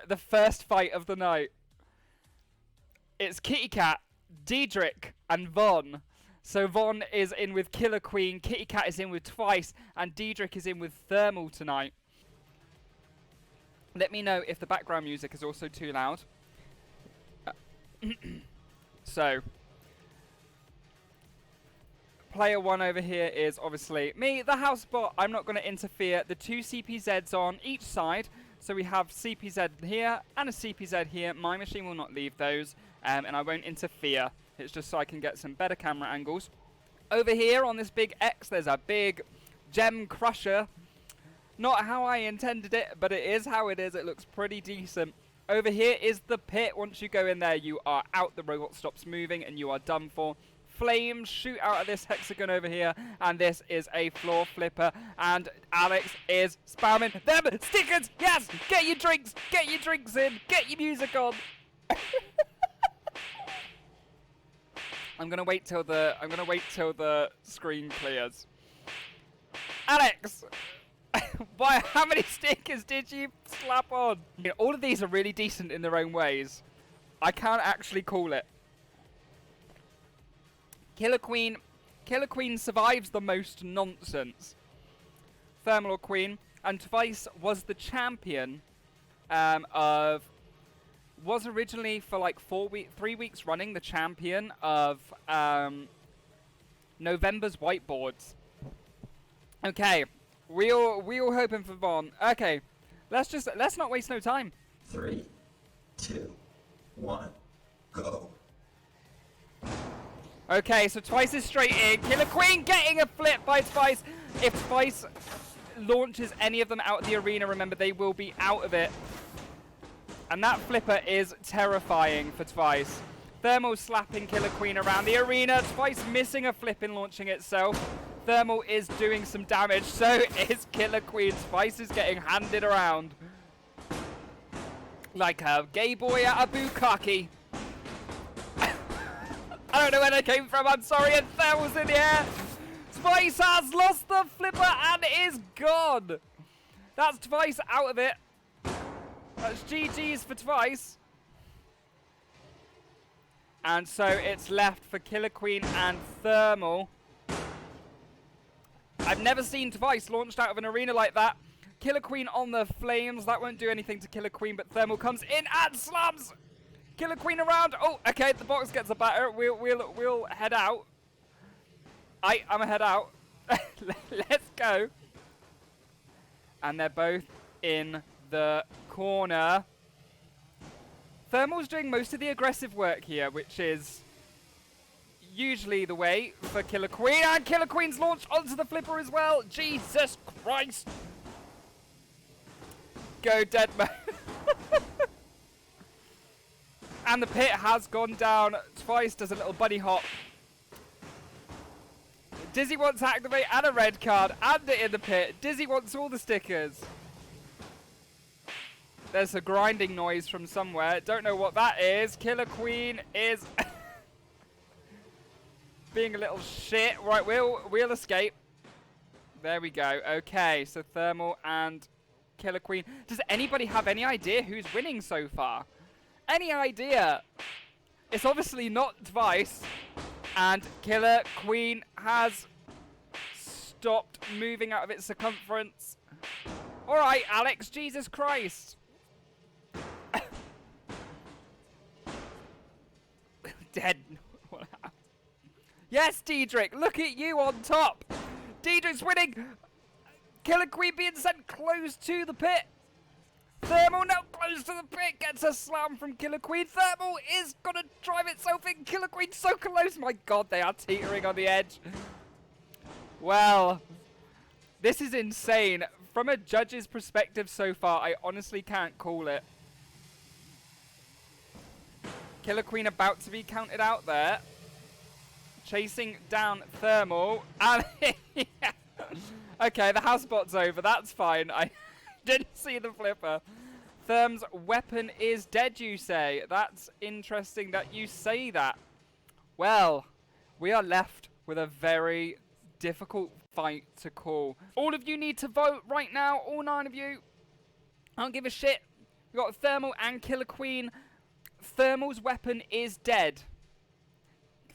The first fight of the night. It's Kitty Cat, Diedrich, and Von. So Von is in with Killer Queen, Kitty Cat is in with Twice, and Diedrich is in with Thermal tonight. Let me know if the background music is also too loud. So, player one over here is obviously me, the house bot. I'm not going to interfere. The two CPZs on each side. So we have CPZ here and a CPZ here. My machine will not leave those, and I won't interfere. It's just so I can get some better camera angles. Over here on this big X, there's a big gem crusher. Not how I intended it, but it is how it is. It looks pretty decent. Over here is the pit. Once you go in there, you are out. The robot stops moving and you are done for. Flames shoot out of this hexagon over here, and this is a floor flipper, and Alex is spamming them stickers. Yes, get your drinks in, get your music on. I'm gonna wait till the screen clears. Alex, why? How many stickers did you slap on? You know, all of these are really decent in their own ways. I can't actually call it. Killer Queen survives the most nonsense. Thermal Queen, and Twice was the champion was originally for like 3 weeks running the champion of November's whiteboards. Okay, we all hoping for Von. Okay, let's not waste no time. 3, 2, 1, go. Okay, so Twice is straight in. Killer Queen getting a flip by Twice. If Twice launches any of them out of the arena, remember they will be out of it. And that flipper is terrifying for Twice. Thermal slapping Killer Queen around the arena. Twice missing a flip in launching itself. Thermal is doing some damage. So is Killer Queen. Twice is getting handed around like a gay boy at a bukkake. I don't know where they came from, I'm sorry, and Thermal's in the air. Twice has lost the flipper and is gone. That's Twice out of it. That's GG's for Twice. And so it's left for Killer Queen and Thermal. I've never seen Twice launched out of an arena like that. Killer Queen on the flames. That won't do anything to Killer Queen, but Thermal comes in and slams Killer Queen around. Oh, okay, the box gets a batter. We'll head out. I'm gonna head out. Let's go. And they're both in the corner. Thermal's doing most of the aggressive work here, which is usually the way for Killer Queen. And Killer Queen's launched onto the flipper as well. Jesus Christ. Go, Deadman. And the pit has gone down. Twice does a little bunny hop. Dizzy wants to activate and a red card and it in the pit. Dizzy wants all the stickers. There's a grinding noise from somewhere. Don't know what that is. Killer Queen is being a little shit. Right, we'll escape. There we go. Okay, so Thermal and Killer Queen. Does anybody have any idea who's winning so far? Any idea? It's obviously not Twice. And Killer Queen has stopped moving out of its circumference. Alright, Alex, Jesus Christ. Dead. What happened? Yes, Diedrich, look at you on top. Diedrich's winning. Killer Queen being sent close to the pit. Thermal now close to the pit, gets a slam from Killer Queen. Thermal is gonna drive itself in. Killer Queen so close. My God, they are teetering on the edge. Well, this is insane. From a judge's perspective so far, I honestly can't call it. Killer Queen about to be counted out there. Chasing down Thermal. And yeah. Okay, the house bot's over. That's fine. I didn't see the flipper. Therm's weapon is dead, you say. That's interesting that you say that. Well, we are left with a very difficult fight to call. All of you need to vote right now. All 9 of you. I don't give a shit. We got Thermal and Killer Queen. Thermal's weapon is dead.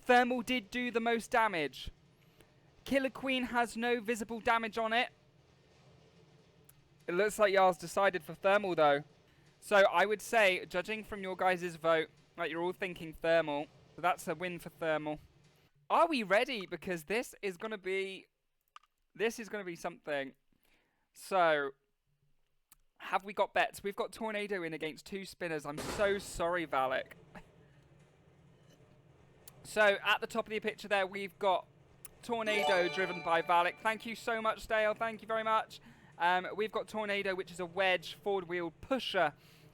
Thermal did do the most damage. Killer Queen has no visible damage on it. It looks like y'all's decided for Thermal though. So I would say, judging from your guys' vote, like you're all thinking Thermal. So that's a win for Thermal. Are we ready? Because this is gonna be something. So have we got bets? We've got Tornado in against 2 spinners. I'm so sorry, Valak. So at the top of the picture there, we've got Tornado driven by Valak. Thank you so much, Dale. Thank you very much. We've got Tornado, which is a wedge forward wheel pusher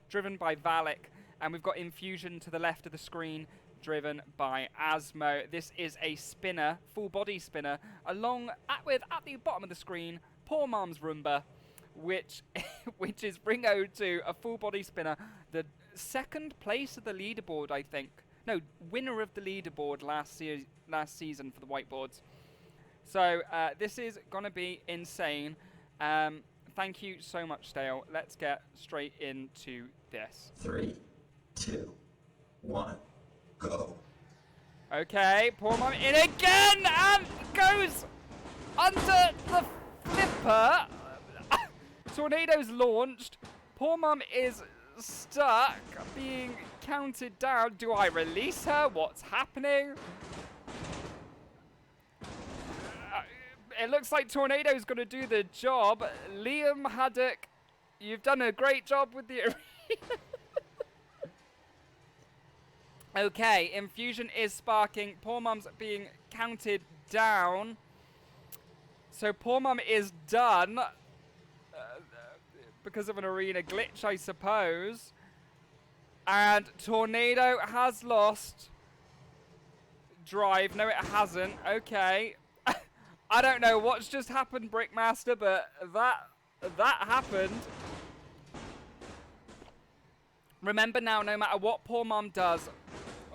driven by Valak. And we've got Infusion to the left of the screen driven by Asmo. This is a spinner, full body spinner, along at the bottom of the screen, Poor Mom's Roomba, which is Ringo to a full body spinner, the second place of the leaderboard, I think. No, winner of the leaderboard last season for the whiteboards. So this is gonna be insane. Thank you so much, Dale. Let's get straight into this. 3, 2, 1, go. Okay, Poor Mum in again and goes under the flipper. Tornado's launched. Poor Mum is stuck, being counted down. Do I release her? What's happening? It looks like Tornado's going to do the job. Liam Haddock, you've done a great job with the arena. Okay, Infusion is sparking. Poor Mum's being counted down. So Poor Mum is done. Because of an arena glitch, I suppose. And Tornado has lost drive. No, it hasn't. Okay. I don't know what's just happened, Brickmaster, but that happened. Remember now, no matter what Poor Mum does,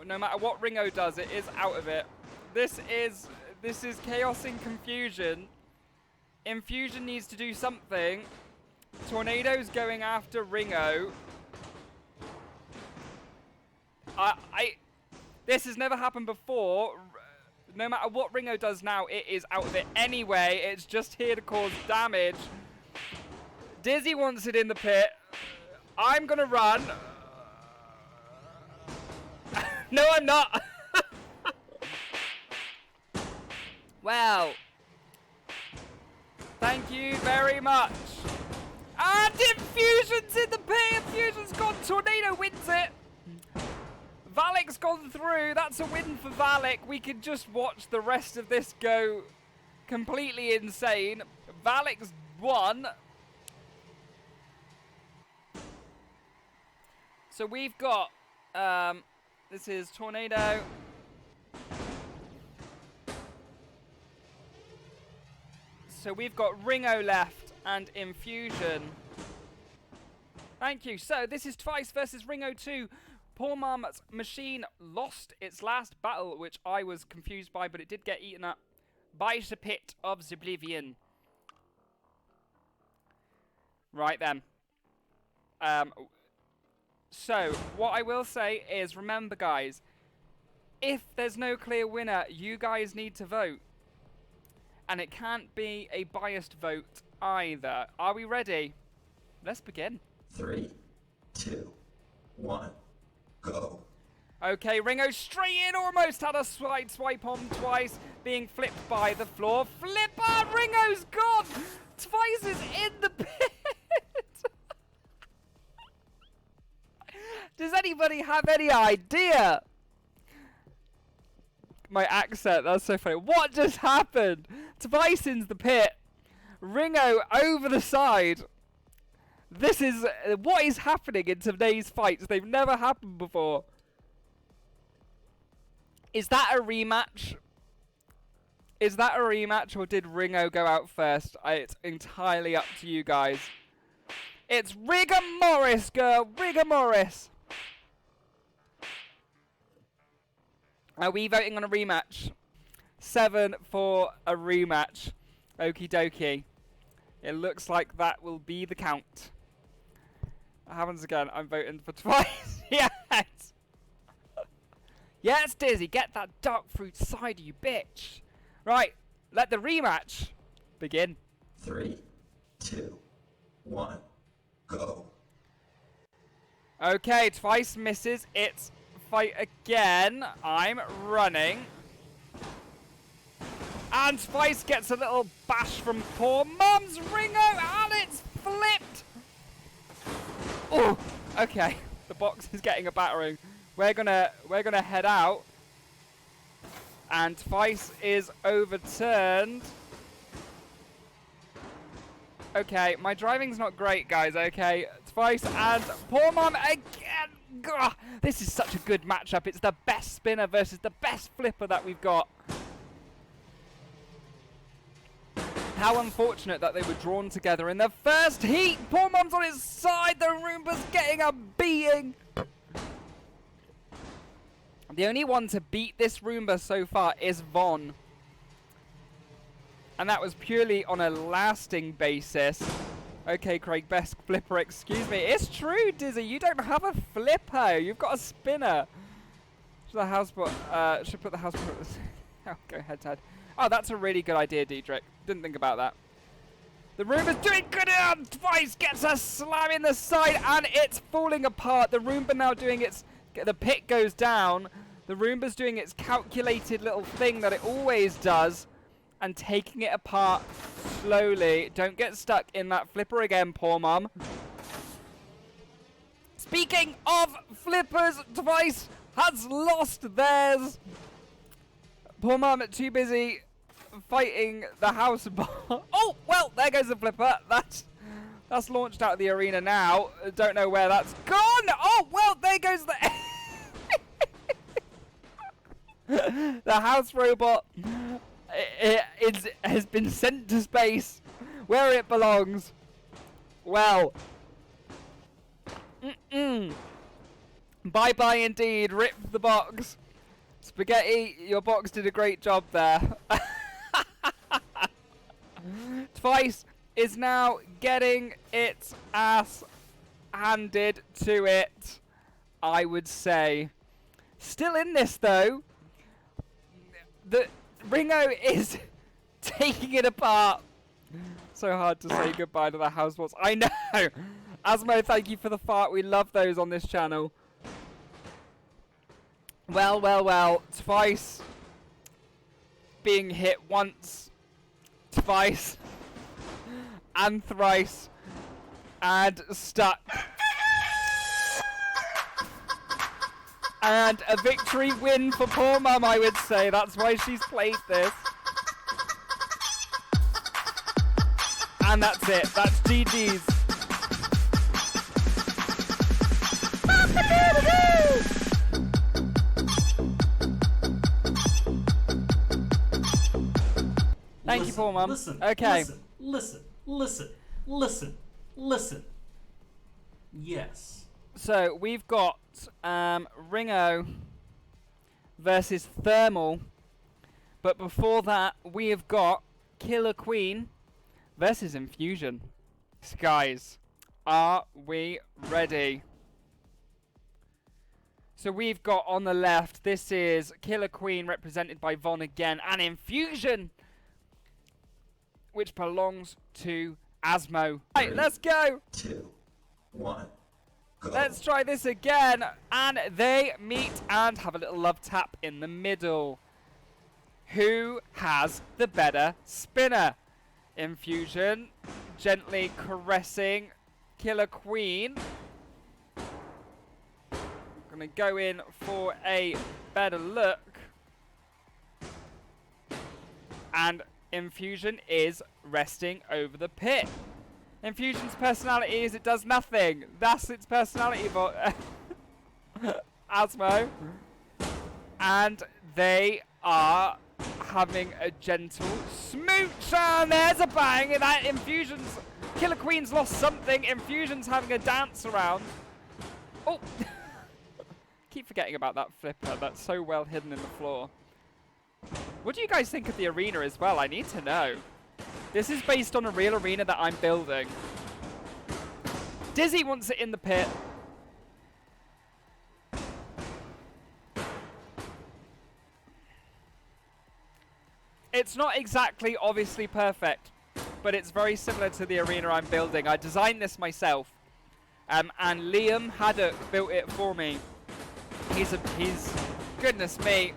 no matter what Ringo does, it is out of it. This is chaos and confusion. Infusion needs to do something. Tornado's going after Ringo. This has never happened before. No matter what Ringo does now, it is out of it anyway. It's just here to cause damage. Dizzy wants it in the pit. I'm gonna run. No, I'm not. Well, thank you very much. And Infusion's in the pit. Infusion's gone. Tornado wins it. Valak's gone through. That's a win for Valak. We can just watch the rest of this go completely insane. Valak's won. So we've got, this is Tornado. So we've got Ringo left and Infusion. Thank you. So this is Twice versus Ringo 2. Poor Mum's machine lost its last battle, which I was confused by, but it did get eaten up by the Pit of Oblivion. Right then. So, what I will say is, remember guys, if there's no clear winner, you guys need to vote. And it can't be a biased vote either. Are we ready? Let's begin. 3, 2, 1, go. Okay, Ringo straight in, almost had a swipe on Twice, being flipped by the floor. Flipper! Ringo's gone! Twice is in the pit! Does anybody have any idea? My accent, that's so funny. What just happened? Twison's the pit. Ringo over the side. This is what is happening in today's fights. They've never happened before. Is that a rematch? Is that a rematch, or did Ringo go out first? It's entirely up to you guys. It's Rigor Morris, girl. Rigor Morris. Are we voting on a rematch? 7 for a rematch. Okie dokie. It looks like that will be the count. That happens again. I'm voting for Twice. Yes! Yes, Dizzy, get that dark fruit cider, you bitch. Right, let the rematch begin. 3, 2, 1, go. Okay, Twice misses its fight again. I'm running. And Twice gets a little bash from poor Mum's Ringo, and it's flipped. Oh, okay. The box is getting a battering. We're gonna head out. And Twice is overturned. Okay, my driving's not great, guys, okay? Twice and poor Mum again. Gah, this is such a good matchup. It's the best spinner versus the best flipper that we've got. How unfortunate that they were drawn together in the first heat. Poor Mum's on his side. The Roomba's getting a beating. The only one to beat this Roomba so far is Von. And that was purely on a lasting basis. Okay, Craig, best flipper, excuse me. It's true, Dizzy, you don't have a flipper. You've got a spinner. Should put the house... Oh, go head to head. Oh, that's a really good idea, Diedrich. Didn't think about that. The Roomba's doing good and Twice gets a slam in the side and it's falling apart. The Roomba now doing its... The pit goes down. The Roomba's doing its calculated little thing that it always does and taking it apart slowly. Don't get stuck in that flipper again, poor Mum. Speaking of flippers, Twice has lost theirs. Poor Mum, too busy fighting the house bar. Oh, well, there goes the flipper. That's launched out of the arena now. Don't know where that's gone. Oh, well, there goes the... The house robot has been sent to space where it belongs. Well. Bye-bye indeed. Rip the box. Spaghetti, your box did a great job there. Twice is now getting its ass handed to it, I would say. Still in this, though. The Ringo is taking it apart. So hard to say goodbye to the housebots. I know. Asmo, thank you for the fart. We love those on this channel. Well, well, well. Twice being hit once, twice, and thrice, and stuck. And a victory win for poor Mum, I would say. That's why she's played this. And that's it. That's GG's. Thank you, poor Mum. Listen, okay. Listen. Yes. So we've got Ringo versus Thermal, but before that we have got Killer Queen versus Infusion. Guys, are we ready? So we've got on the left, this is Killer Queen represented by Von again, and Infusion, which belongs to Asmo. Right, let's go. 2, 1, go. Let's try this again. And they meet and have a little love tap in the middle. Who has the better spinner? Infusion gently caressing Killer Queen. Gonna go in for a better look. And Infusion is resting over the pit. Infusion's personality is it does nothing. That's its personality, Asmo. And they are having a gentle smooch. And there's a bang. That Infusion's... Killer Queen's lost something. Infusion's having a dance around. Oh. Keep forgetting about that flipper. That's so well hidden in the floor. What do you guys think of the arena as well? I need to know. This is based on a real arena that I'm building. Dizzy wants it in the pit. It's not exactly obviously perfect, but it's very similar to the arena I'm building. I designed this myself, and Liam Haddock built it for me. He's goodness me,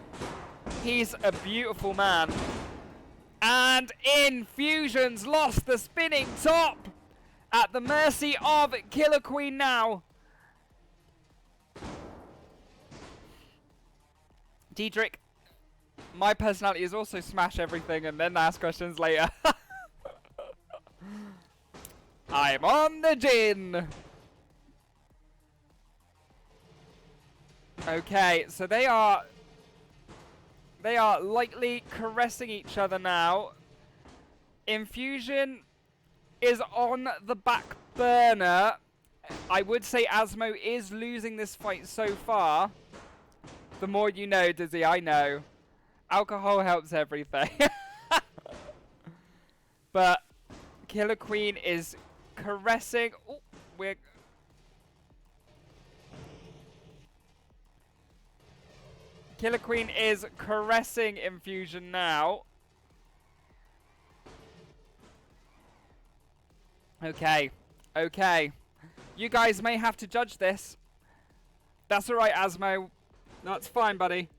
he's a beautiful man. And Infusion's lost the spinning top at the mercy of Killer Queen now. Diedrich, my personality is also smash everything and then ask questions later. I'm on the gin. Okay, so they are lightly caressing each other now. Infusion is on the back burner. I would say Asmo is losing this fight so far. The more you know, Dizzy, I know. Alcohol helps everything. But Killer Queen is caressing. Ooh, Killer Queen is caressing Infusion now. Okay. Okay. You guys may have to judge this. That's alright, Asmo. That's fine, buddy.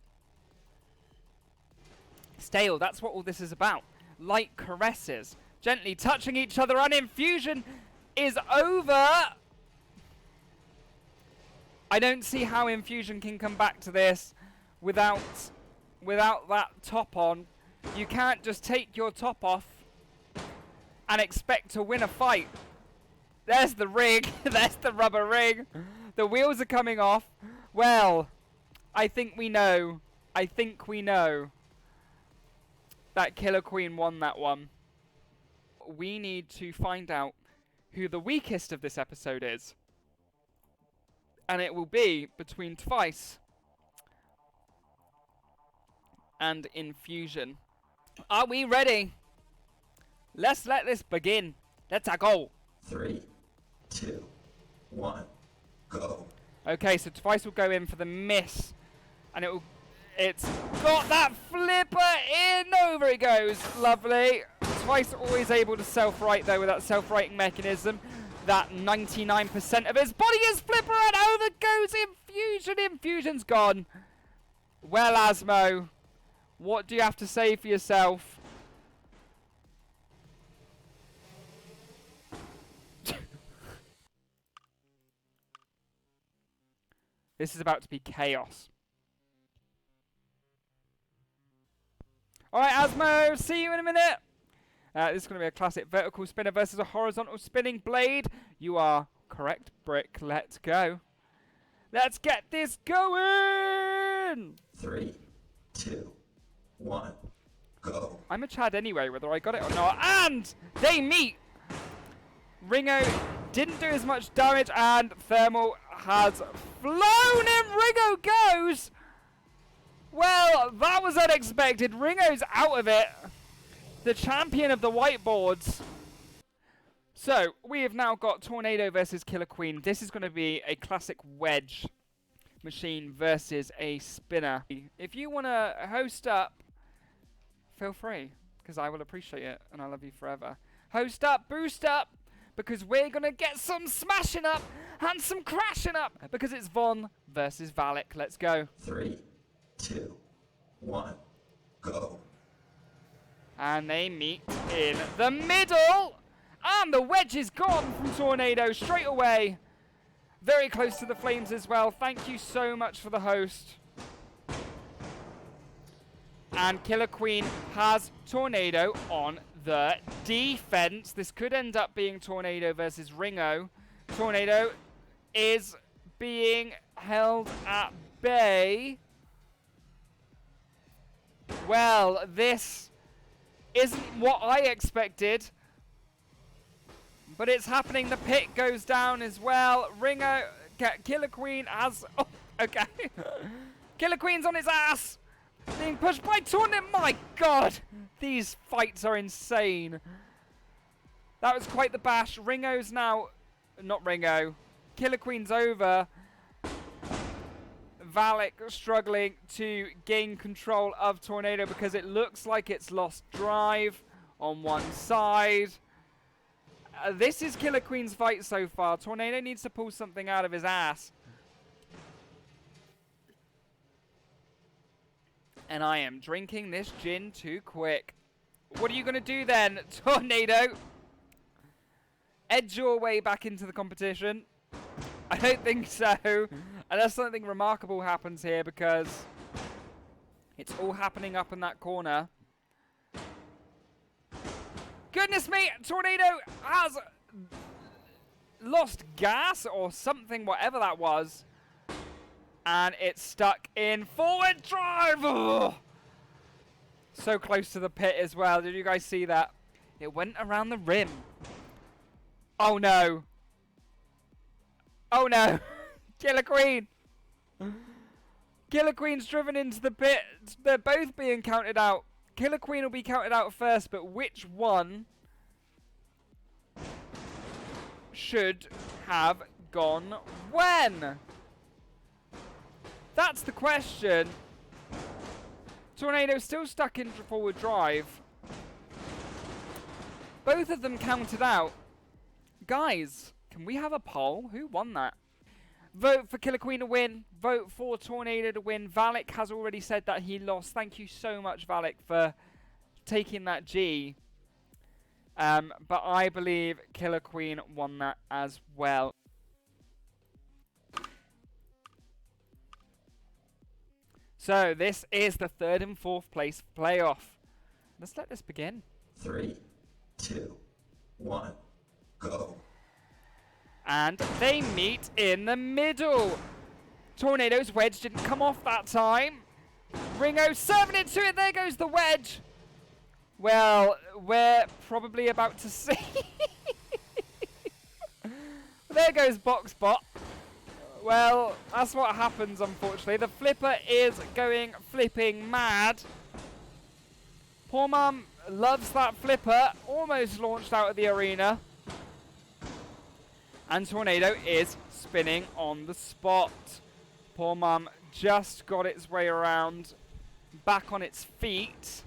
Stale, that's what all this is about. Light caresses. Gently touching each other, and Infusion is over. I don't see how Infusion can come back to this without that top on. You can't just take your top off and expect to win a fight. There's the rig. There's the rubber rig. The wheels are coming off. Well, I think we know. I think we know that Killer Queen won that one. We need to find out who the weakest of this episode is. And it will be between Twice and Infusion. Are we ready? Let's let this begin. Let's go. 3, 2, 1, go. Okay, so Twice will go in for the miss. And it's got that flipper in. Over it goes. Lovely. Twice always able to self-right though with that self-righting mechanism. That 99% of his body is flipper, and over goes Infusion. Infusion's gone. Well, Asmo, what do you have to say for yourself? This is about to be chaos. Alright, Asmo, see you in a minute. This is going to be a classic vertical spinner versus a horizontal spinning blade. You are correct, Brick. Let's go. Let's get this going! 3, 2, 1, go. I'm a Chad anyway, whether I got it or not. And they meet! Ringo didn't do as much damage, and Thermal has flown, and Ringo goes! Well, that was unexpected. Ringo's out of it. The champion of the whiteboards. So, we have now got Tornado versus Killer Queen. This is going to be a classic wedge machine versus a spinner. If you want to host up, feel free, because I will appreciate it, and I love you forever. Host up, boost up, because we're going to get some smashing up and some crashing up, because it's Von versus Valak. Let's go. 3, 2, 1, go. And they meet in the middle. And the wedge is gone from Tornado straight away. Very close to the flames as well. Thank you so much for the host. And Killer Queen has Tornado on the defense. This could end up being Tornado versus Ringo. Tornado is being held at bay. Well, this isn't what I expected, but it's happening. The pit goes down as well. Ringo, Killer Queen has, oh, okay. Killer Queen's on his ass, being pushed by Tornado. My God, these fights are insane. That was quite the bash. Ringo's now not Ringo. Killer Queen's over. Valak struggling to gain control of Tornado because it looks like it's lost drive on one side. This is Killer Queen's fight so far. Tornado needs to pull something out of his ass. And I am drinking this gin too quick. What are you going to do then, Tornado? Edge your way back into the competition? I don't think so. Unless something remarkable happens here, because it's all happening up in that corner. Goodness me! Tornado has lost gas or something, whatever that was. And it's stuck in forward drive! Ugh. So close to the pit as well. Did you guys see that? It went around the rim. Oh no. Oh no. Killer Queen. Killer Queen's driven into the pit. They're both being counted out. Killer Queen will be counted out first, but which one should have gone when? That's the question. Tornado still stuck in forward drive. Both of them counted out. Guys, can we have a poll? Who won that? Vote for Killer Queen to win. Vote for Tornado to win. Valak has already said that he lost. Thank you so much, Valak, for taking that G. But I believe Killer Queen won that as well. So this is the 3rd and 4th place playoff. Let's let this begin. 3, 2, 1, go. And they meet in the middle. Tornado's wedge didn't come off that time. Ringo serving it to it. There goes the wedge. Well, we're probably about to see. There goes Boxbot. Well, that's what happens, unfortunately. The flipper is going flipping mad. Poor Mum loves that flipper. Almost launched out of the arena. And Tornado is spinning on the spot. Poor Mum just got its way around, back on its feet.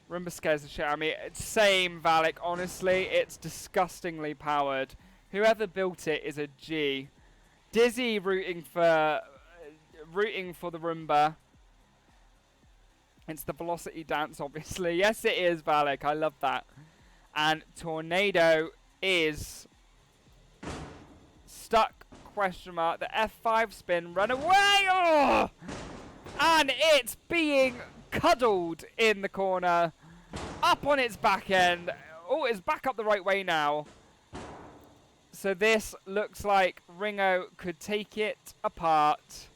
Roomba scares the shit out of me. Same, Valak, honestly. It's disgustingly powered. Whoever built it is a G. Dizzy rooting for the Roomba. It's the velocity dance, obviously. Yes, it is, Valak. I love that. And Tornado is stuck, question mark. The F5 spin, run away! Oh! And it's being cuddled in the corner. Up on its back end. Oh, it's back up the right way now. So this looks like Ringo could take it apart.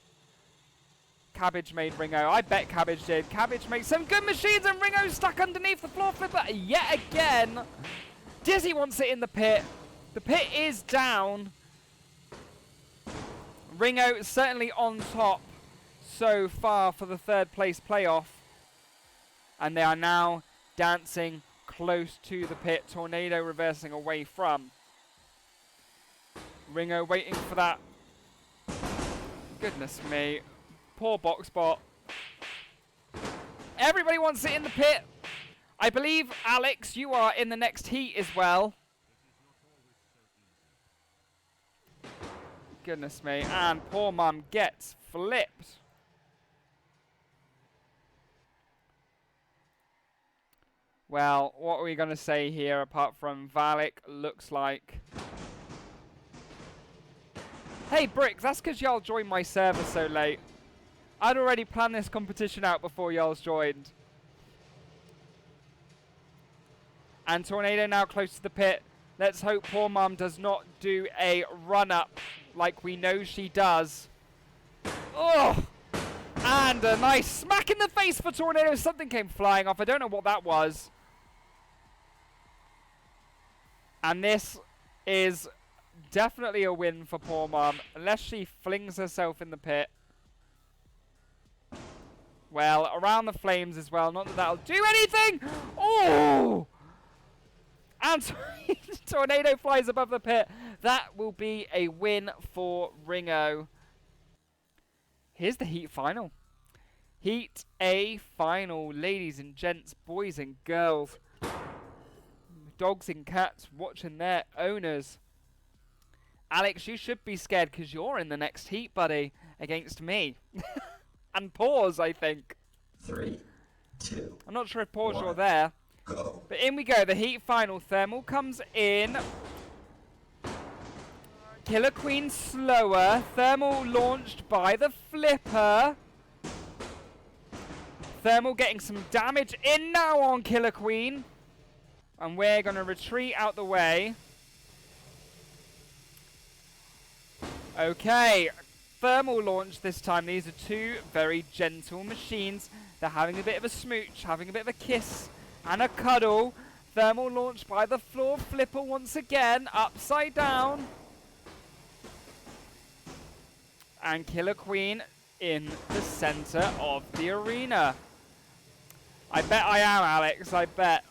Cabbage made Ringo. I bet Cabbage did. Cabbage makes some good machines and Ringo's stuck underneath the floor flipper yet again. Dizzy wants it in the pit. The pit is down. Ringo is certainly on top so far for the 3rd place playoff. And they are now dancing close to the pit. Tornado reversing away from. Ringo waiting for that. Goodness me. Poor Boxbot. Everybody wants it in the pit. I believe, Alex, you are in the next heat as well. Goodness me. And poor Mum gets flipped. Well, what are we going to say here apart from Valak looks like... Hey, Brick, that's because y'all joined my server so late. I'd already planned this competition out before y'all's joined. And Tornado now close to the pit. Let's hope poor Mum does not do a run-up like we know she does. Oh! And a nice smack in the face for Tornado. Something came flying off. I don't know what that was. And this is definitely a win for poor Mum, unless she flings herself in the pit. Well, around the flames as well. Not that that'll do anything. Oh! And Tornado flies above the pit. That will be a win for Ringo. Here's the heat final. Heat A final, ladies and gents, boys and girls. Dogs and cats watching their owners. Alex, you should be scared because you're in the next heat, buddy, against me. And pause, I think. 3, 2, I'm not sure if pause One. you're there. go. But in we go, the heat final. Thermal comes in. Killer Queen slower. Thermal launched by the flipper. Thermal getting some damage in now on Killer Queen. And we're going to retreat out the way. Okay, Thermal launch this time. These are two very gentle machines. They're having a bit of a smooch, having a bit of a kiss and a cuddle. Thermal launched by the floor flipper once again, upside down. And Killer Queen in the center of the arena. I bet I am, Alex, I bet.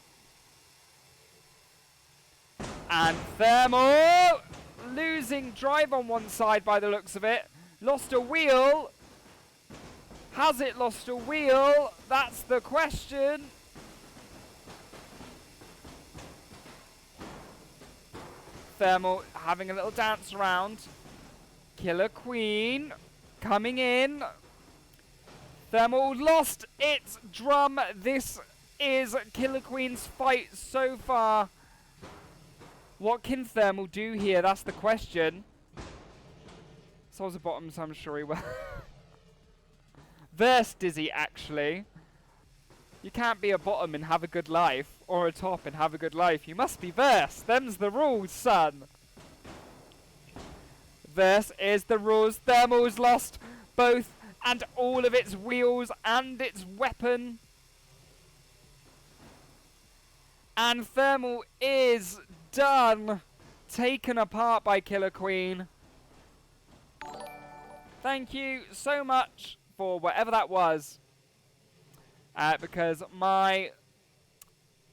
And Thermal losing drive on one side by the looks of it. Lost a wheel. Has it lost a wheel? That's the question. Thermal having a little dance around. Killer Queen coming in. Thermal lost its drum. This is Killer Queen's fight so far. What can Thermal do here? That's the question. Soul's a bottom, so I'm sure he will. Verse Dizzy, actually. You can't be a bottom and have a good life, or a top and have a good life. You must be Verse. Them's the rules, son. Verse is the rules. Thermal's lost both and all of its wheels and its weapon. And Thermal is done. Taken apart by Killer Queen. Thank you so much for whatever that was. Because my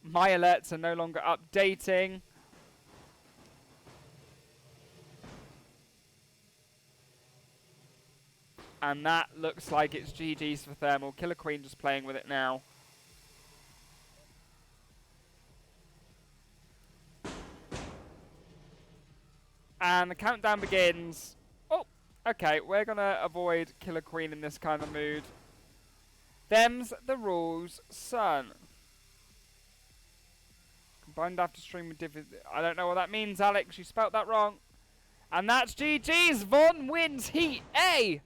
alerts are no longer updating. And that looks like it's GG's for Thermal. Killer Queen just playing with it now. And the countdown begins. Oh, okay, we're gonna avoid Killer Queen in this kind of mood. Them's the rules, son. Combined after stream with I don't know what that means, Alex. You spelt that wrong. And that's GG's. Von wins Heat A.